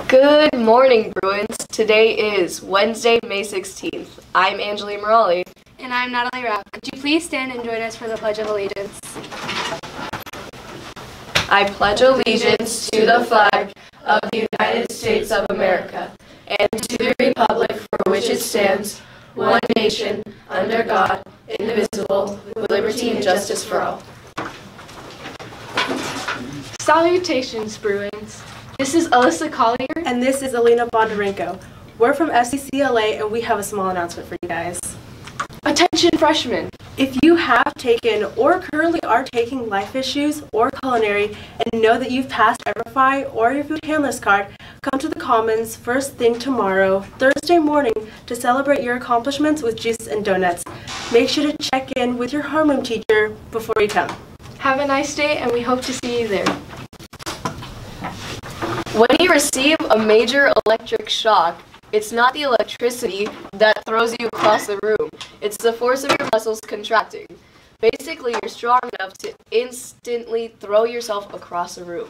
Good morning, Bruins. Today is Wednesday, May 16th. I'm Angeline Morali. And I'm Natalie Rapp. Could you please stand and join us for the Pledge of Allegiance? I pledge allegiance to the flag of the United States of America and to the republic for which it stands, one nation, under God, indivisible, with liberty and justice for all. Salutations, Bruins. This is Alyssa Collier. And this is Alina Bondarenko. We're from SCCLA and we have a small announcement for you guys. Attention, freshmen. If you have taken or currently are taking life issues or culinary and know that you've passed EverFi or your food handler's card, come to the Commons first thing tomorrow, Thursday morning, to celebrate your accomplishments with juice and donuts. Make sure to check in with your homeroom teacher before you come. Have a nice day and we hope to see you there. When you receive a major electric shock, it's not the electricity that throws you across the room. It's the force of your muscles contracting. Basically, you're strong enough to instantly throw yourself across a room.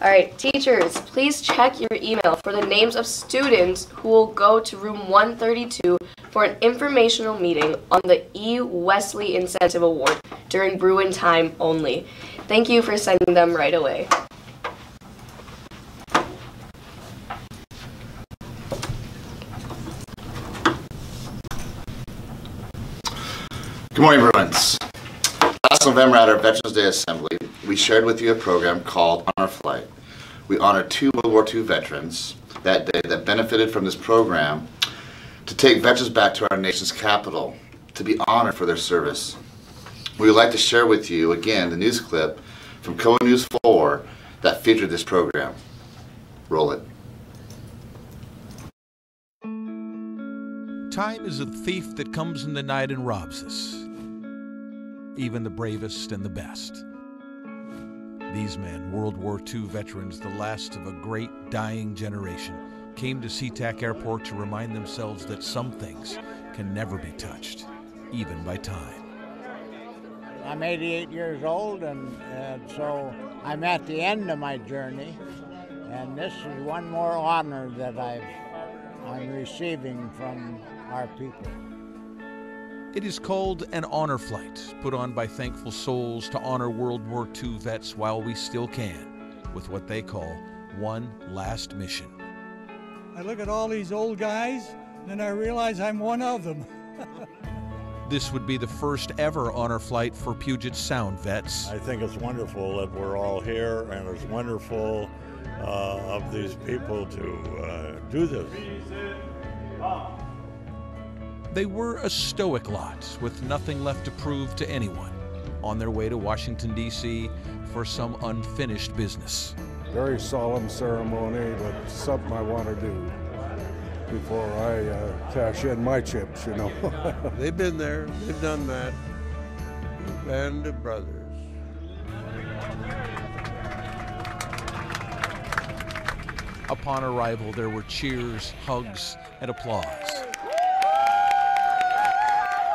Alright, teachers, please check your email for the names of students who will go to room 132 for an informational meeting on the E. Wesley Incentive Award during Bruin time only. Thank you for sending them right away. Good morning, Bruins. Last November at our Veterans Day Assembly, we shared with you a program called Honor Flight. We honored 2 World War II veterans that day that benefited from this program to take veterans back to our nation's capital to be honored for their service. We would like to share with you again the news clip from KOA News 4 that featured this program. Roll it. Time is a thief that comes in the night and robs us, even the bravest and the best. These men, World War II veterans, the last of a great dying generation, came to SeaTac Airport to remind themselves that some things can never be touched, even by time. I'm 88 years old, and so I'm at the end of my journey, and this is one more honor that I'm receiving from our people. It is called an honor flight, put on by thankful souls to honor World War II vets while we still can, with what they call one last mission. I look at all these old guys, and I realize I'm one of them. This would be the first ever honor flight for Puget Sound vets. I think it's wonderful that we're all here, and it's wonderful of these people to do this. They were a stoic lot with nothing left to prove to anyone, on their way to Washington, D.C. for some unfinished business. Very solemn ceremony, but something I want to do before I cash in my chips, you know. They've been there, they've done that. Band of brothers. Upon arrival, there were cheers, hugs, and applause.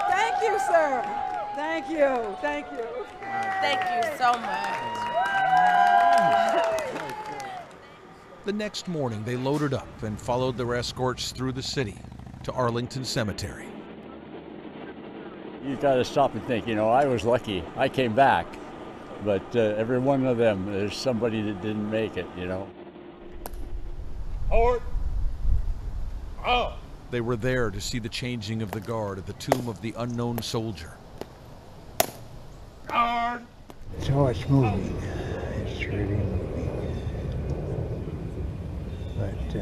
Thank you, sir. Thank you. Thank you. Thank you so much. The next morning, they loaded up and followed their escorts through the city to Arlington Cemetery. You got to stop and think, you know, I was lucky. I came back, but every one of them, there's somebody that didn't make it, you know. Forward. Oh. They were there to see the changing of the guard at the tomb of the unknown soldier. Guard. So it's moving. It's really moving. But,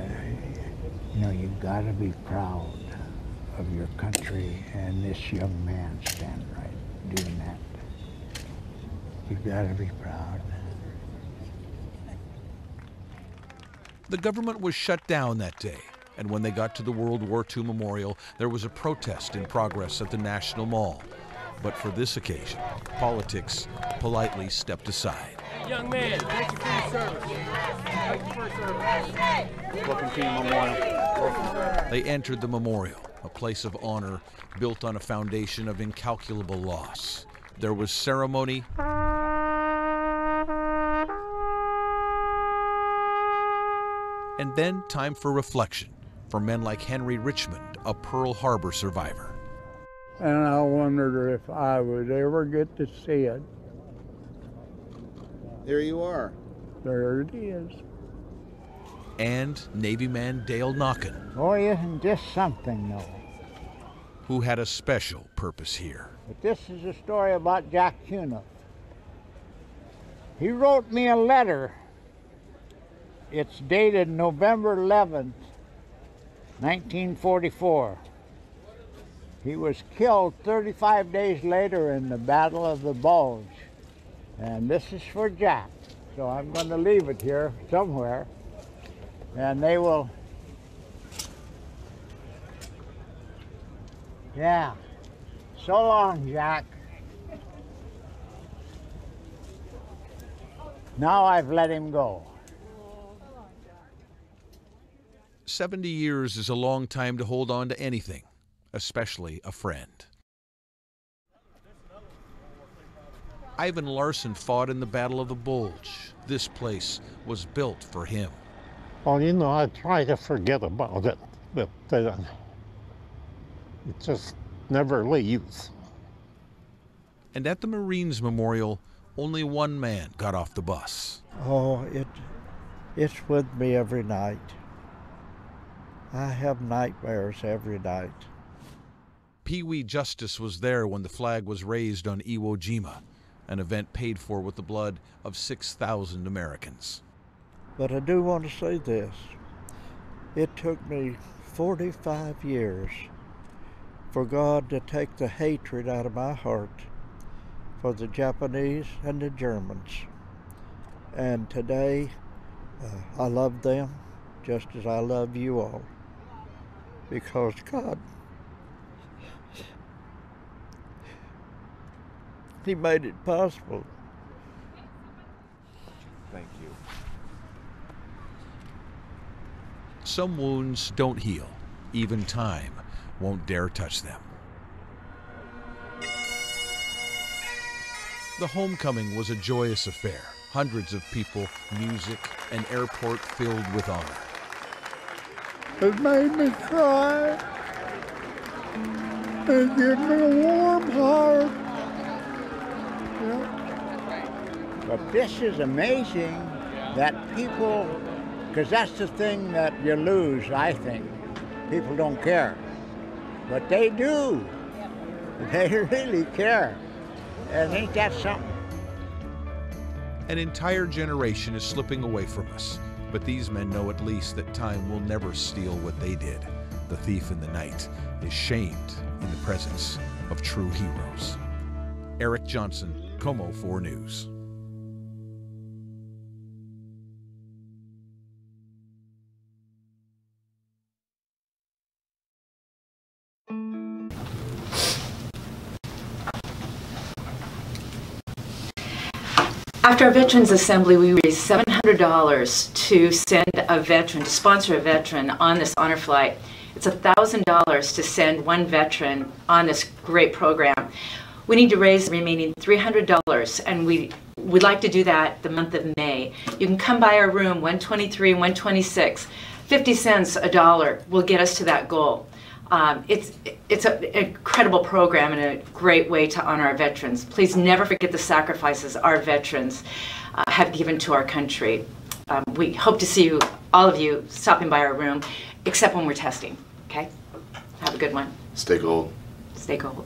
you know, you've got to be proud of your country, and this young man standing right doing that. You've got to be proud. The government was shut down that day, and when they got to the World War II Memorial, there was a protest in progress at the National Mall. But for this occasion, politics politely stepped aside. Young man, thank you for your service. Thank you for your service. Welcome to the memorial. They entered the memorial, a place of honor built on a foundation of incalculable loss. There was ceremony And then time for reflection for men like Henry Richmond, a Pearl Harbor survivor. And I wondered if I would ever get to see it. Here you are. There it is. And Navy man Dale Knockin. Boy, isn't this something, though? Who had a special purpose here. But this is a story about Jack Cuniff. He wrote me a letter. It's dated November 11th, 1944. He was killed 35 days later in the Battle of the Bulge. And this is for Jack. So I'm going to leave it here somewhere. And they will... Yeah. So long, Jack. Now I've let him go. 70 years is a long time to hold on to anything, especially a friend. Ivan Larson fought in the Battle of the Bulge. This place was built for him. Well, you know, I try to forget about it, but it just never leaves. And at the Marines Memorial, only one man got off the bus. Oh, it's with me every night. I have nightmares every night. Pee Wee Justice was there when the flag was raised on Iwo Jima, an event paid for with the blood of 6,000 Americans. But I do want to say this. It took me 45 years for God to take the hatred out of my heart for the Japanese and the Germans. And today, I love them just as I love you all. Because God, He made it possible. Thank you. Some wounds don't heal. Even time won't dare touch them. The homecoming was a joyous affair. Hundreds of people, music, an airport filled with honor. It made me cry. It gave me a warm heart. Yeah. But this is amazing that people, because that's the thing that you lose, I think. People don't care. But they do. They really care. And ain't that something? An entire generation is slipping away from us, but these men know at least that time will never steal what they did. The thief in the night is shamed in the presence of true heroes. Eric Johnson, Como 4 News. After our Veterans Assembly, we raised $700 to send a veteran, to sponsor a veteran on this honor flight. It's $1,000 to send one veteran on this great program. We need to raise the remaining $300, and we'd like to do that the month of May. You can come by our room, 123 and 126. 50 cents, $1 will get us to that goal. It's an incredible program and a great way to honor our veterans. Please never forget the sacrifices our veterans have given to our country. We hope to see you, all of you, stopping by our room, except when we're testing, okay? Have a good one. Stay gold. Stay gold.